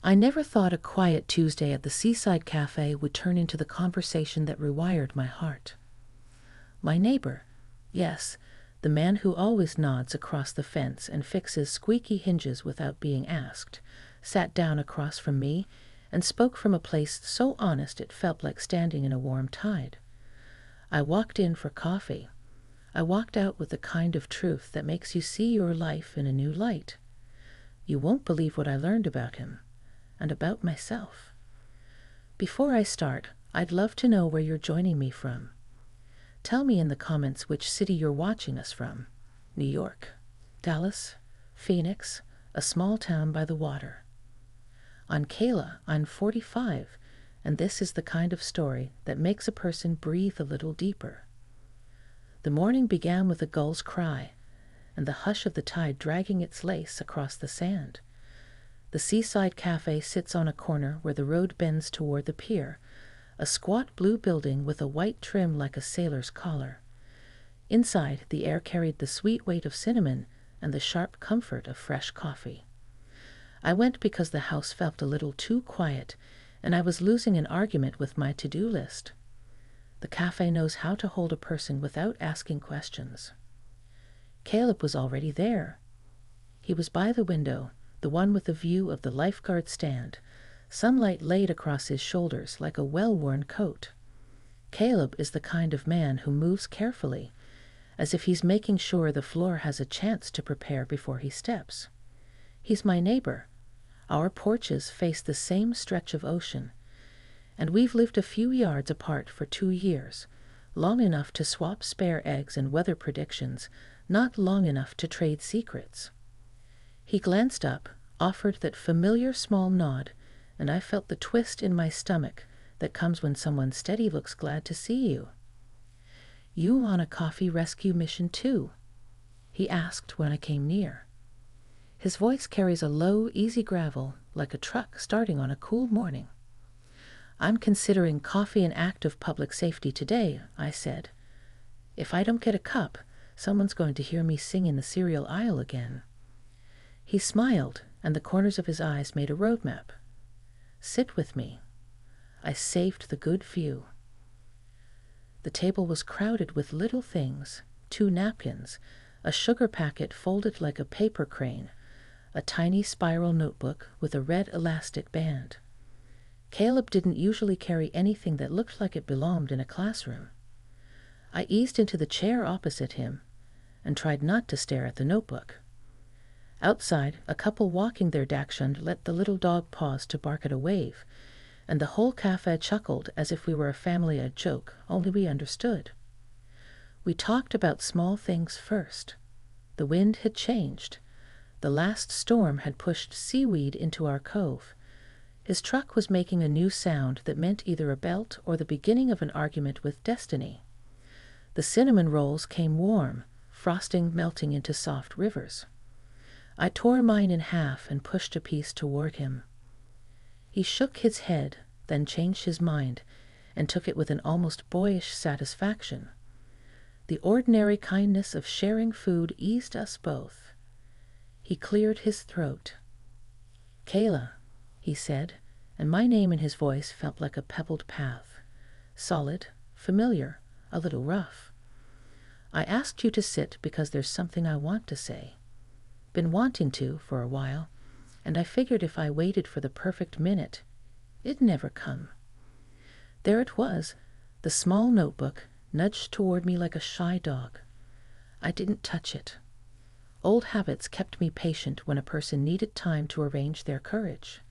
I never thought a quiet Tuesday at the Seaside Café would turn into the conversation that rewired my heart. My neighbor, yes, the man who always nods across the fence and fixes squeaky hinges without being asked, sat down across from me and spoke from a place so honest it felt like standing in a warm tide. I walked in for coffee. I walked out with the kind of truth that makes you see your life in a new light. You won't believe what I learned about him. And about myself. Before I start, I'd love to know where you're joining me from. Tell me in the comments which city you're watching us from. New York, Dallas, Phoenix, a small town by the water. I'm Kayla, I'm 45, and this is the kind of story that makes a person breathe a little deeper. The morning began with a gull's cry, and the hush of the tide dragging its lace across the sand. The Seaside Café sits on a corner where the road bends toward the pier, a squat blue building with a white trim like a sailor's collar. Inside, the air carried the sweet weight of cinnamon and the sharp comfort of fresh coffee. I went because the house felt a little too quiet, and I was losing an argument with my to-do list. The cafe knows how to hold a person without asking questions. Caleb was already there. He was by the window, the one with a view of the lifeguard stand, sunlight laid across his shoulders like a well-worn coat. Caleb is the kind of man who moves carefully, as if he's making sure the floor has a chance to prepare before he steps. He's my neighbor. Our porches face the same stretch of ocean, and we've lived a few yards apart for 2 years, long enough to swap spare eggs and weather predictions, not long enough to trade secrets. He glanced up, offered that familiar small nod, and I felt the twist in my stomach that comes when someone steady looks glad to see you. "You on a coffee rescue mission too?" he asked when I came near. His voice carries a low, easy gravel like a truck starting on a cool morning. "I'm considering coffee an act of public safety today," I said. "If I don't get a cup, someone's going to hear me sing in the cereal aisle again." He smiled, and the corners of his eyes made a roadmap. "Sit with me." I saved the good few. The table was crowded with little things, 2 napkins, a sugar packet folded like a paper crane, a tiny spiral notebook with a red elastic band. Caleb didn't usually carry anything that looked like it belonged in a classroom. I eased into the chair opposite him and tried not to stare at the notebook. Outside, a couple walking their dachshund let the little dog pause to bark at a wave, and the whole cafe chuckled as if we were a family at joke, only we understood. We talked about small things first. The wind had changed. The last storm had pushed seaweed into our cove. His truck was making a new sound that meant either a belt or the beginning of an argument with destiny. The cinnamon rolls came warm, frosting melting into soft rivers. I tore mine in half and pushed a piece toward him. He shook his head, then changed his mind, and took it with an almost boyish satisfaction. The ordinary kindness of sharing food eased us both. He cleared his throat. "Kayla," he said, and my name in his voice felt like a pebbled path. Solid, familiar, a little rough. "I asked you to sit because there's something I want to say. Been wanting to for a while, and I figured if I waited for the perfect minute, it'd never come." There it was, the small notebook, nudged toward me like a shy dog. I didn't touch it. Old habits kept me patient when a person needed time to arrange their courage.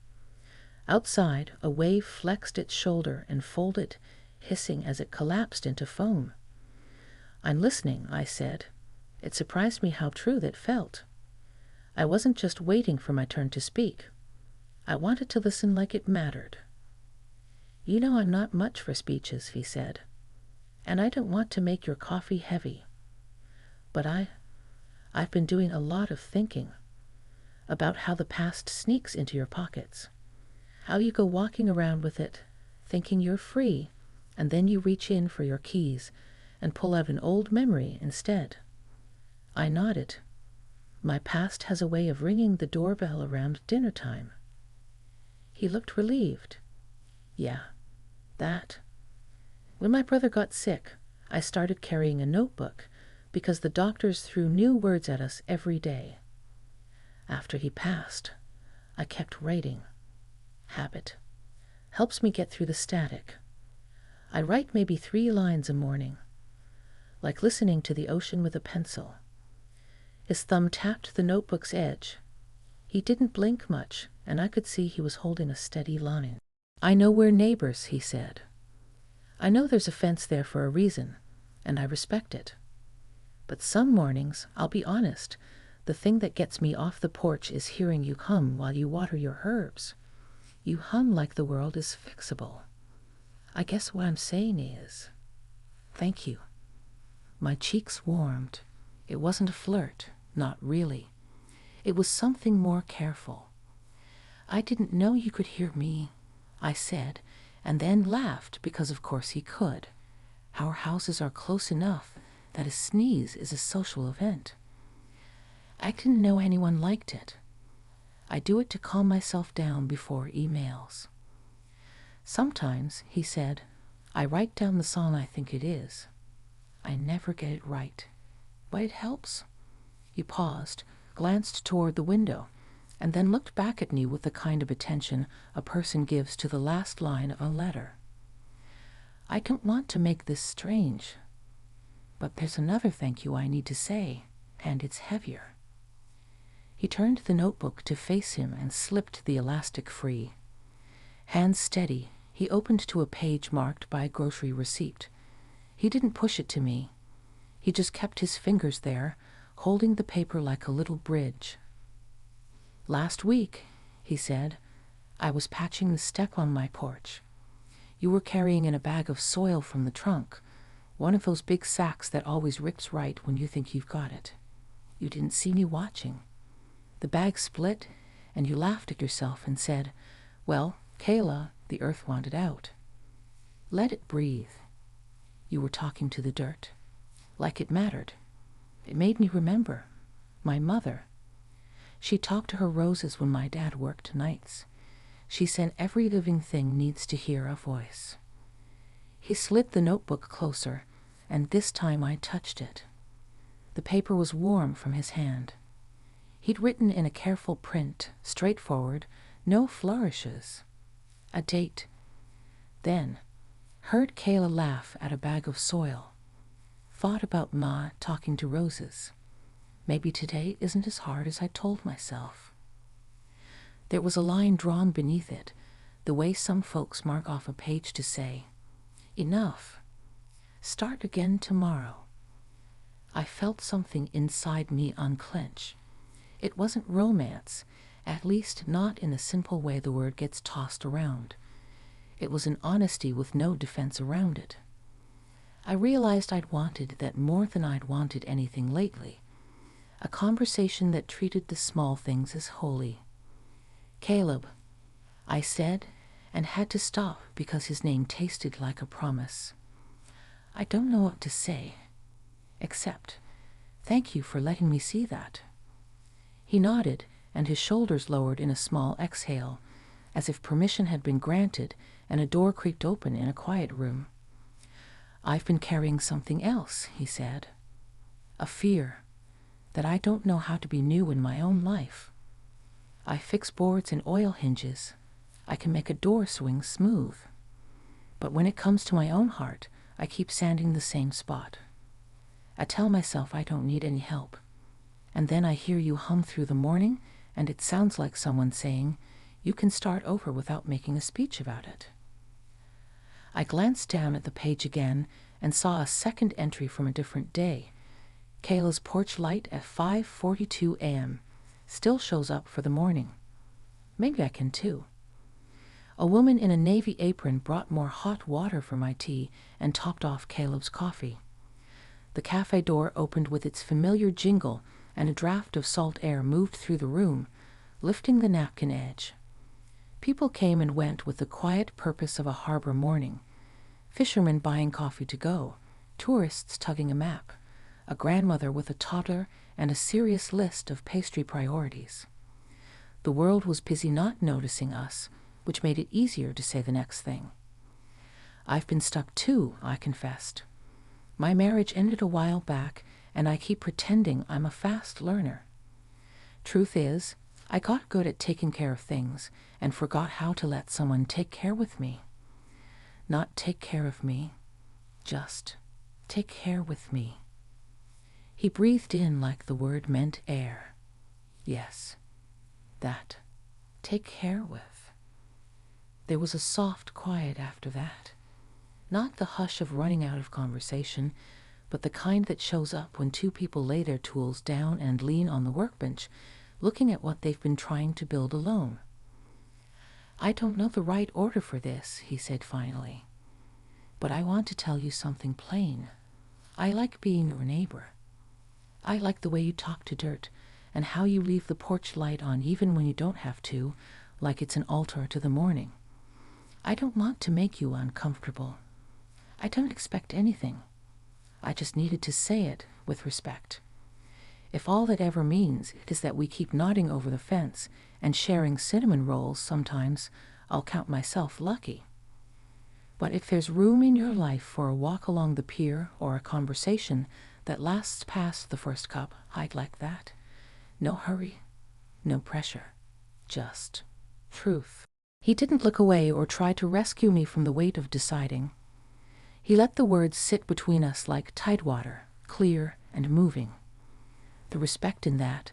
Outside, a wave flexed its shoulder and folded, hissing as it collapsed into foam. "I'm listening," I said. It surprised me how true that felt. I wasn't just waiting for my turn to speak. I wanted to listen like it mattered. "You know I'm not much for speeches," he said, "and I don't want to make your coffee heavy. But I've been doing a lot of thinking about how the past sneaks into your pockets, how you go walking around with it, thinking you're free, and then you reach in for your keys and pull out an old memory instead." I nodded. "My past has a way of ringing the doorbell around dinner time." He looked relieved. Yeah, that. When my brother got sick, I started carrying a notebook because the doctors threw new words at us every day. After he passed, I kept writing. Habit. Helps me get through the static. I write maybe 3 lines a morning, like listening to the ocean with a pencil. His thumb tapped the notebook's edge. He didn't blink much, and I could see he was holding a steady line. I know we're neighbors, he said. I know there's a fence there for a reason, and I respect it. But some mornings, I'll be honest, the thing that gets me off the porch is hearing you hum while you water your herbs. You hum like the world is fixable. I guess what I'm saying is, thank you. My cheeks warmed. It wasn't a flirt, not really. It was something more careful. I didn't know you could hear me, I said, and then laughed because of course he could. Our houses are close enough that a sneeze is a social event. I didn't know anyone liked it. I do it to calm myself down before emails. Sometimes, he said, I write down the song I think it is. I never get it right, but it helps. He paused, glanced toward the window, and then looked back at me with the kind of attention a person gives to the last line of a letter. I don't want to make this strange, but there's another thank you I need to say, and it's heavier. He turned the notebook to face him and slipped the elastic free. Hands steady, he opened to a page marked by a grocery receipt. He didn't push it to me. He just kept his fingers there, holding the paper like a little bridge. Last week, he said, I was patching the step on my porch. You were carrying in a bag of soil from the trunk, one of those big sacks that always rips right when you think you've got it. You didn't see me watching. The bag split, and you laughed at yourself and said, well, Kayla, the earth wanted out. Let it breathe. You were talking to the dirt, like it mattered. It made me remember my mother. She talked to her roses when my dad worked nights. She said every living thing needs to hear a voice. He slid the notebook closer, and this time I touched it. The paper was warm from his hand. He'd written in a careful print, straightforward, no flourishes. A date. Then, heard Kayla laugh at a bag of soil. Thought about Ma talking to roses. Maybe today isn't as hard as I told myself. There was a line drawn beneath it, the way some folks mark off a page to say, enough. Start again tomorrow. I felt something inside me unclench. It wasn't romance, at least not in the simple way the word gets tossed around. It was an honesty with no defense around it. I realized I'd wanted that more than I'd wanted anything lately. A conversation that treated the small things as holy. Caleb, I said, and had to stop because his name tasted like a promise. I don't know what to say, except, thank you for letting me see that. He nodded, and his shoulders lowered in a small exhale, as if permission had been granted and a door creaked open in a quiet room. I've been carrying something else, he said. A fear that I don't know how to be new in my own life. I fix boards and oil hinges. I can make a door swing smooth. But when it comes to my own heart, I keep sanding the same spot. I tell myself I don't need any help. And then I hear you hum through the morning, and it sounds like someone saying, you can start over without making a speech about it. I glanced down at the page again and saw a second entry from a different day. Kayla's porch light at 5:42 a.m. still shows up for the morning. Maybe I can too. A woman in a navy apron brought more hot water for my tea and topped off Caleb's coffee. The cafe door opened with its familiar jingle, and a draft of salt air moved through the room, lifting the napkin edge. People came and went with the quiet purpose of a harbor morning. Fishermen buying coffee to go, tourists tugging a map, a grandmother with a toddler and a serious list of pastry priorities. The world was busy not noticing us, which made it easier to say the next thing. "I've been stuck too," I confessed. "My marriage ended a while back, and I keep pretending I'm a fast learner. Truth is, I got good at taking care of things and forgot how to let someone take care with me. Not take care of me, just take care with me." He breathed in like the word meant air. Yes, that. Take care with. There was a soft quiet after that. Not the hush of running out of conversation, but the kind that shows up when two people lay their tools down and lean on the workbench, looking at what they've been trying to build alone. "I don't know the right order for this," he said finally. "But I want to tell you something plain. I like being your neighbor. I like the way you talk to dirt, and how you leave the porch light on even when you don't have to, like it's an altar to the morning. I don't want to make you uncomfortable. I don't expect anything. I just needed to say it with respect. If all that ever means is that we keep nodding over the fence and sharing cinnamon rolls sometimes, I'll count myself lucky. But if there's room in your life for a walk along the pier or a conversation that lasts past the first cup, I'd like that. No hurry, no pressure, just truth." He didn't look away or try to rescue me from the weight of deciding. He let the words sit between us like tidewater, clear and moving. The respect in that,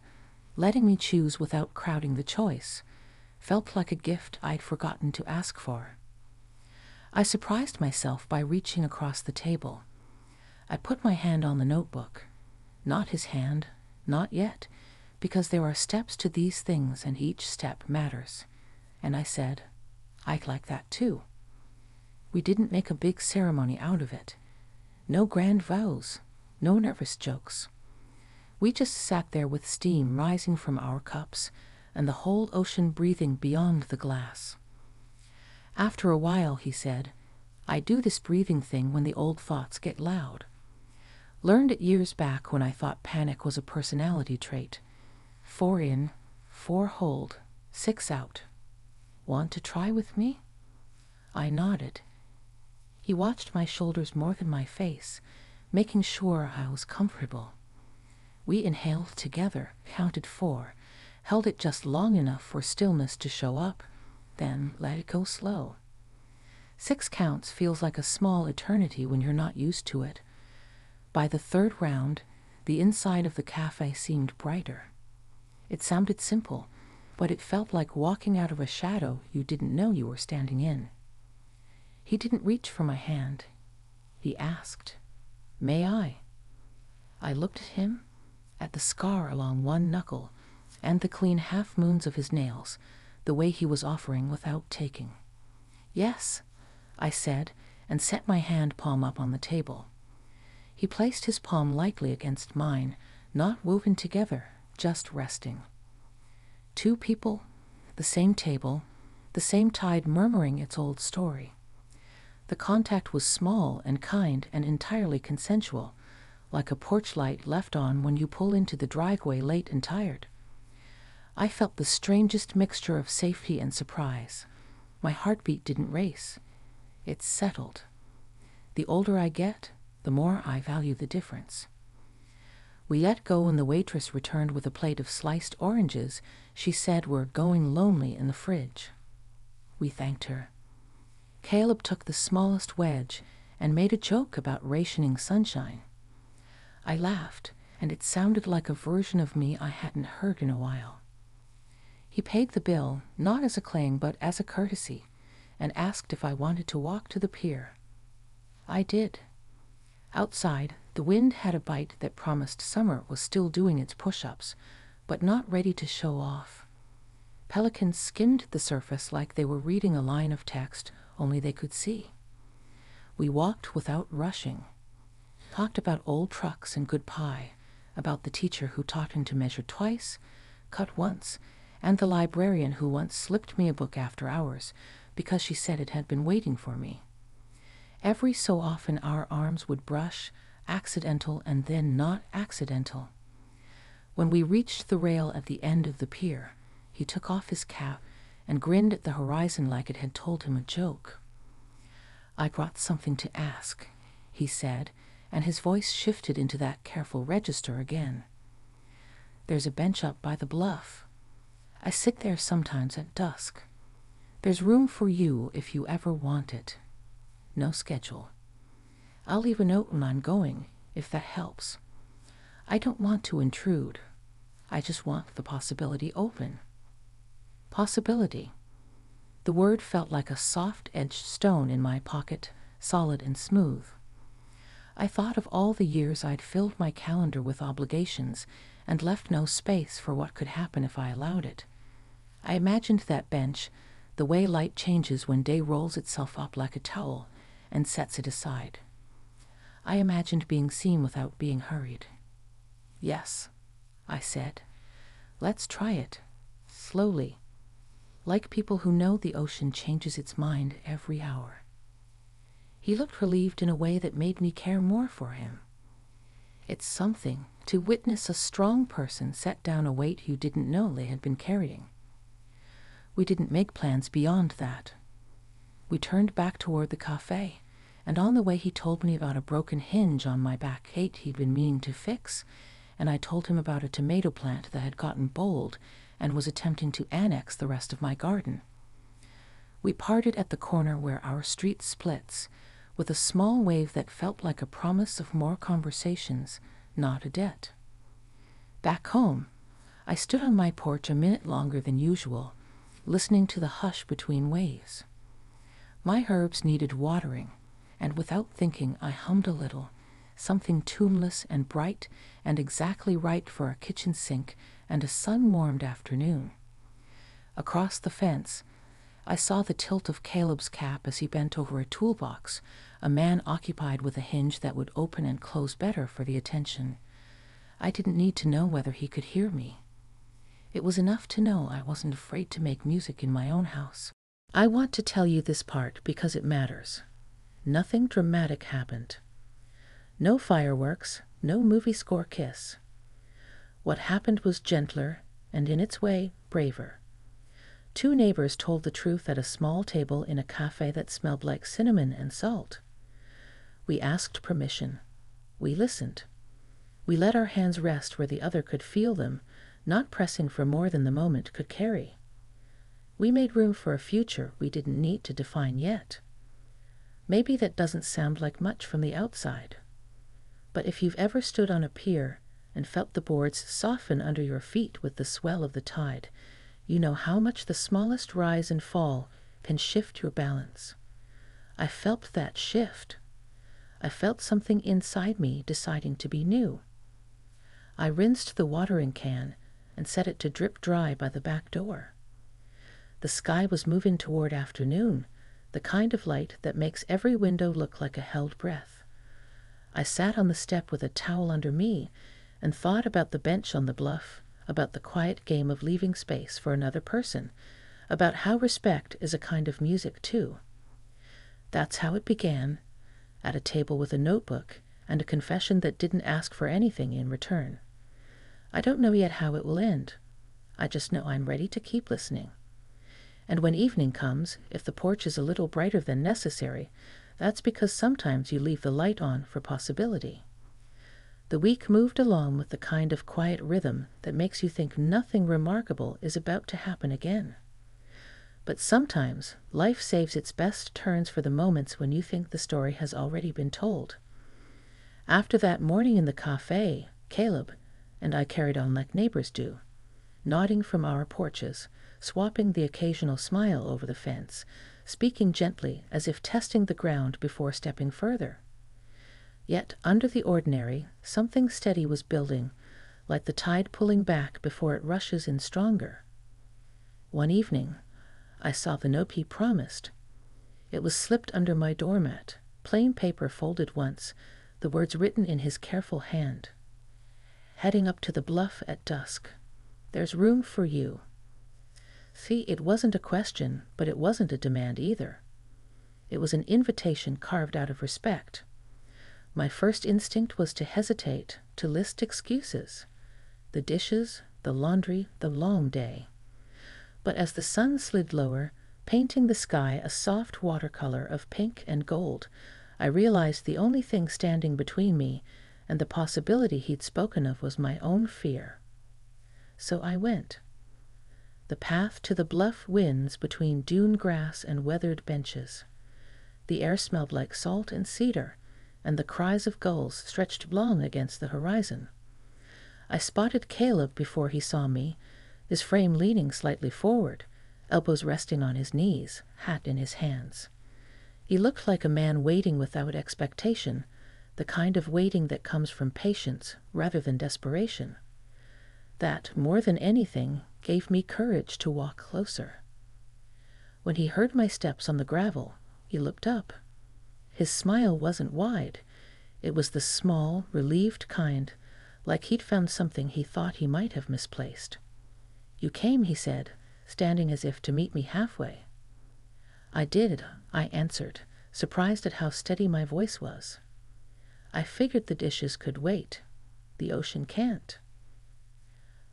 letting me choose without crowding the choice, felt like a gift I'd forgotten to ask for. I surprised myself by reaching across the table. I put my hand on the notebook. Not his hand, not yet, because there are steps to these things and each step matters. And I said, "I'd like that too." We didn't make a big ceremony out of it. No grand vows, no nervous jokes. We just sat there with steam rising from our cups and the whole ocean breathing beyond the glass. After a while, he said, "I do this breathing thing when the old thoughts get loud. Learned it years back when I thought panic was a personality trait. 4 in, 4 hold, 6 out. Want to try with me?" I nodded. He watched my shoulders more than my face, making sure I was comfortable. We inhaled together, counted 4, held it just long enough for stillness to show up, then let it go slow. 6 counts feels like a small eternity when you're not used to it. By the 3rd round, the inside of the cafe seemed brighter. It sounded simple, but it felt like walking out of a shadow you didn't know you were standing in. He didn't reach for my hand. He asked, "May I?" I looked at him, at the scar along one knuckle, and the clean half-moons of his nails, the way he was offering without taking. "Yes," I said, and set my hand palm up on the table. He placed his palm lightly against mine, not woven together, just resting. 2 people, the same table, the same tide murmuring its old story. The contact was small and kind and entirely consensual, like a porch light left on when you pull into the driveway late and tired. I felt the strangest mixture of safety and surprise. My heartbeat didn't race. It settled. The older I get, the more I value the difference. We let go when the waitress returned with a plate of sliced oranges she said were going lonely in the fridge. We thanked her. Caleb took the smallest wedge and made a joke about rationing sunshine. I laughed, and it sounded like a version of me I hadn't heard in a while. He paid the bill, not as a claim but as a courtesy, and asked if I wanted to walk to the pier. I did. Outside, the wind had a bite that promised summer was still doing its push-ups, but not ready to show off. Pelicans skimmed the surface like they were reading a line of text only they could see. We walked without rushing, talked about old trucks and good pie, about the teacher who taught him to measure twice, cut once, and the librarian who once slipped me a book after hours because she said it had been waiting for me. Every so often our arms would brush, accidental and then not accidental. When we reached the rail at the end of the pier, he took off his cap and grinned at the horizon like it had told him a joke. "I brought something to ask," he said, and his voice shifted into that careful register again. "There's a bench up by the bluff. I sit there sometimes at dusk. There's room for you if you ever want it. No schedule. I'll leave a note when I'm going, if that helps. I don't want to intrude. I just want the possibility open." Possibility. The word felt like a soft-edged stone in my pocket, solid and smooth. I thought of all the years I'd filled my calendar with obligations and left no space for what could happen if I allowed it. I imagined that bench, the way light changes when day rolls itself up like a towel and sets it aside. I imagined being seen without being hurried. "Yes," I said. "Let's try it. Slowly. Like people who know the ocean changes its mind every hour." He looked relieved in a way that made me care more for him. It's something to witness a strong person set down a weight you didn't know they had been carrying. We didn't make plans beyond that. We turned back toward the café, and on the way he told me about a broken hinge on my back gate he'd been meaning to fix, and I told him about a tomato plant that had gotten bold and was attempting to annex the rest of my garden. We parted at the corner where our street splits, with a small wave that felt like a promise of more conversations, not a debt. Back home, I stood on my porch a minute longer than usual, listening to the hush between waves. My herbs needed watering, and without thinking I hummed a little, something tuneless and bright and exactly right for a kitchen sink and a sun-warmed afternoon. Across the fence, I saw the tilt of Caleb's cap as he bent over a toolbox, a man occupied with a hinge that would open and close better for the attention. I didn't need to know whether he could hear me. It was enough to know I wasn't afraid to make music in my own house. I want to tell you this part because it matters. Nothing dramatic happened. No fireworks, no movie score kiss. What happened was gentler and, in its way, braver. Two neighbors told the truth at a small table in a café that smelled like cinnamon and salt. We asked permission. We listened. We let our hands rest where the other could feel them, not pressing for more than the moment could carry. We made room for a future we didn't need to define yet. Maybe that doesn't sound like much from the outside. But if you've ever stood on a pier and felt the boards soften under your feet with the swell of the tide, you know how much the smallest rise and fall can shift your balance. I felt that shift. I felt something inside me deciding to be new. I rinsed the watering can and set it to drip dry by the back door. The sky was moving toward afternoon, the kind of light that makes every window look like a held breath. I sat on the step with a towel under me and thought about the bench on the bluff, about the quiet game of leaving space for another person, about how respect is a kind of music too. That's how it began, at a table with a notebook and a confession that didn't ask for anything in return. I don't know yet how it will end. I just know I'm ready to keep listening. And when evening comes, if the porch is a little brighter than necessary, that's because sometimes you leave the light on for possibility. The week moved along with the kind of quiet rhythm that makes you think nothing remarkable is about to happen again. But sometimes life saves its best turns for the moments when you think the story has already been told. After that morning in the café, Caleb and I carried on like neighbors do, nodding from our porches, swapping the occasional smile over the fence, speaking gently as if testing the ground before stepping further. Yet under the ordinary, something steady was building, like the tide pulling back before it rushes in stronger. One evening, I saw the note he promised. It was slipped under my doormat, plain paper folded once, the words written in his careful hand. Heading up to the bluff at dusk. There's room for you. See, it wasn't a question, but it wasn't a demand either. It was an invitation carved out of respect. My first instinct was to hesitate, to list excuses. The dishes, the laundry, the long day. But as the sun slid lower, painting the sky a soft watercolor of pink and gold, I realized the only thing standing between me and the possibility he'd spoken of was my own fear. So I went. The path to the bluff winds between dune grass and weathered benches. The air smelled like salt and cedar, and the cries of gulls stretched long against the horizon. I spotted Caleb before he saw me, his frame leaning slightly forward, elbows resting on his knees, hat in his hands. He looked like a man waiting without expectation, the kind of waiting that comes from patience rather than desperation. That, more than anything, gave me courage to walk closer. When he heard my steps on the gravel, he looked up. His smile wasn't wide. It was the small, relieved kind, like he'd found something he thought he might have misplaced. "You came," he said, standing as if to meet me halfway. "I did," I answered, surprised at how steady my voice was. "I figured the dishes could wait. The ocean can't."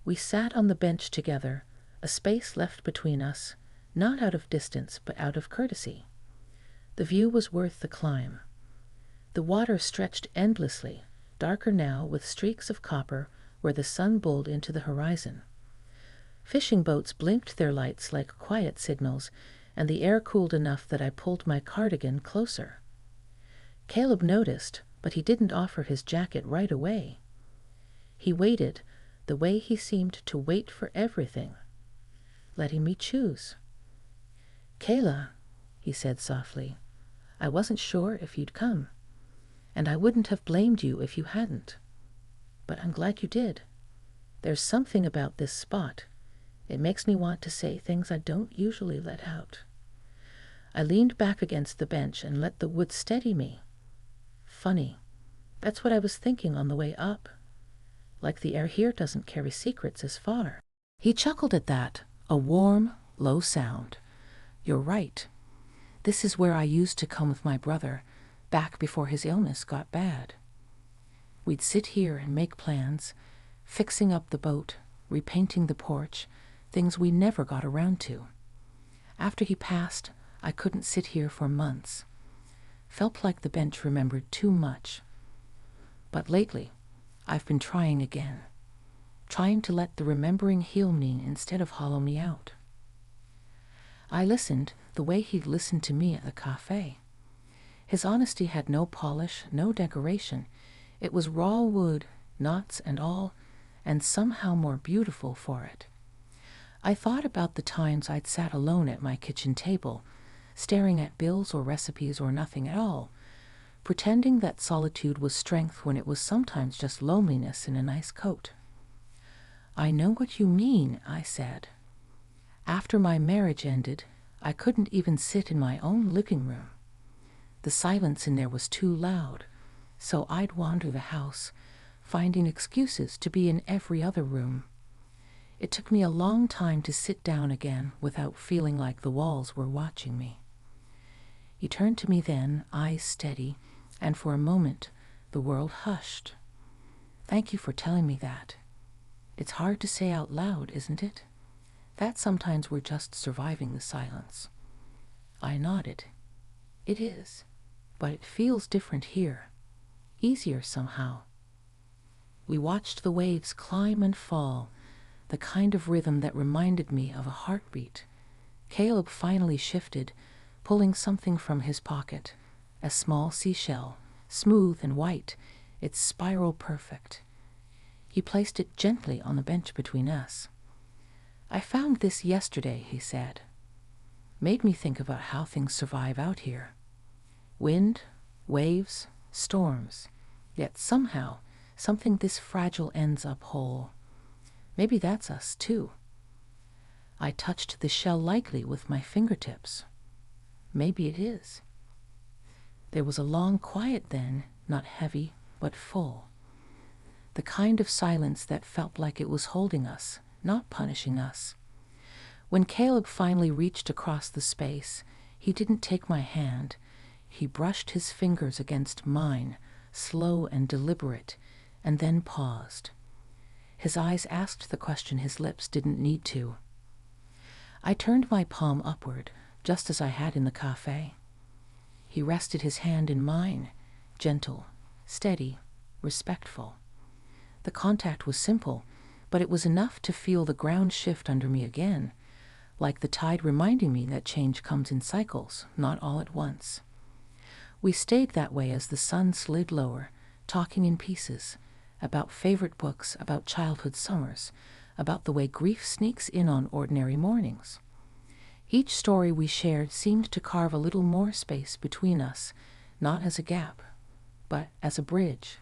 We sat on the bench together, a space left between us, not out of distance but out of courtesy. The view was worth the climb. The water stretched endlessly, darker now with streaks of copper where the sun bulled into the horizon. Fishing boats blinked their lights like quiet signals, and the air cooled enough that I pulled my cardigan closer. Caleb noticed, but he didn't offer his jacket right away. He waited, the way he seemed to wait for everything, letting me choose. "Kayla," he said softly, "I wasn't sure if you'd come, and I wouldn't have blamed you if you hadn't. But I'm glad you did. There's something about this spot. It makes me want to say things I don't usually let out." I leaned back against the bench and let the wood steady me. Funny. That's what I was thinking on the way up. Like the air here doesn't carry secrets as far. He chuckled at that, a warm, low sound. "You're right. This is where I used to come with my brother, back before his illness got bad. We'd sit here and make plans, fixing up the boat, repainting the porch, things we never got around to. After he passed, I couldn't sit here for months. Felt like the bench remembered too much. But lately, I've been trying again, trying to let the remembering heal me instead of hollow me out." I listened the way he'd listened to me at the café. His honesty had no polish, no decoration. It was raw wood, knots and all, and somehow more beautiful for it. I thought about the times I'd sat alone at my kitchen table, staring at bills or recipes or nothing at all, pretending that solitude was strength when it was sometimes just loneliness in a nice coat. "I know what you mean," I said. "After my marriage ended, I couldn't even sit in my own living room. The silence in there was too loud, so I'd wander the house, finding excuses to be in every other room. It took me a long time to sit down again without feeling like the walls were watching me." He turned to me then, eyes steady, and for a moment the world hushed. "Thank you for telling me that. It's hard to say out loud, isn't it? That sometimes we're just surviving the silence." I nodded. "It is, but it feels different here. Easier somehow." We watched the waves climb and fall, the kind of rhythm that reminded me of a heartbeat. Caleb finally shifted, pulling something from his pocket, a small seashell, smooth and white, its spiral perfect. He placed it gently on the bench between us. "I found this yesterday," he said. "Made me think about how things survive out here. Wind, waves, storms, yet somehow something this fragile ends up whole. Maybe that's us too." I touched the shell lightly with my fingertips. Maybe it is. There was a long quiet then, not heavy, but full. The kind of silence that felt like it was holding us, not punishing us. When Caleb finally reached across the space, he didn't take my hand. He brushed his fingers against mine, slow and deliberate, and then paused. His eyes asked the question his lips didn't need to. I turned my palm upward, just as I had in the cafe. He rested his hand in mine, gentle, steady, respectful. The contact was simple, but it was enough to feel the ground shift under me again, like the tide reminding me that change comes in cycles, not all at once. We stayed that way as the sun slid lower, talking in pieces, about favorite books, about childhood summers, about the way grief sneaks in on ordinary mornings. Each story we shared seemed to carve a little more space between us, not as a gap, but as a bridge.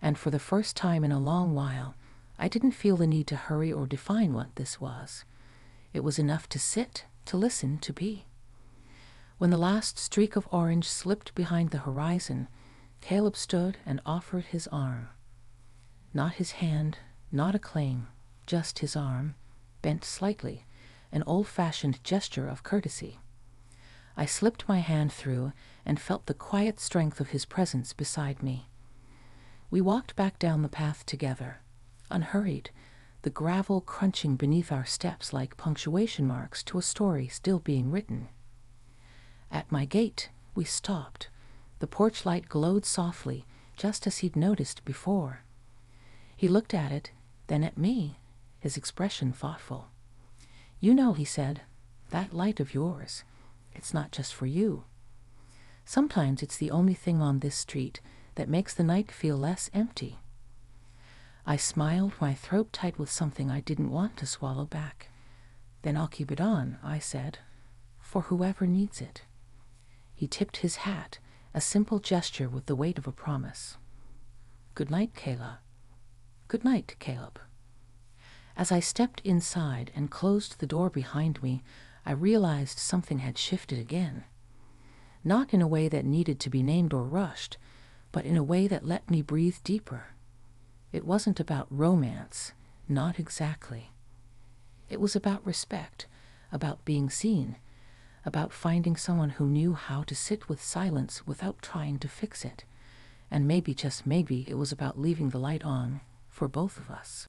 And for the first time in a long while, I didn't feel the need to hurry or define what this was. It was enough to sit, to listen, to be. When the last streak of orange slipped behind the horizon, Caleb stood and offered his arm. Not his hand, not a claim, just his arm, bent slightly, an old-fashioned gesture of courtesy. I slipped my hand through and felt the quiet strength of his presence beside me. We walked back down the path together, unhurried, the gravel crunching beneath our steps like punctuation marks to a story still being written. At my gate, we stopped. The porch light glowed softly, just as he'd noticed before. He looked at it, then at me, his expression thoughtful. "You know," he said, "that light of yours, it's not just for you. Sometimes it's the only thing on this street that makes the night feel less empty." I smiled, my throat tight with something I didn't want to swallow back. "Then I'll keep it on," I said, "for whoever needs it." He tipped his hat, a simple gesture with the weight of a promise. "Good night, Kayla." "Good night, Caleb." As I stepped inside and closed the door behind me, I realized something had shifted again. Not in a way that needed to be named or rushed, but in a way that let me breathe deeper. It wasn't about romance, not exactly. It was about respect, about being seen, about finding someone who knew how to sit with silence without trying to fix it. And maybe, just maybe, it was about leaving the light on for both of us.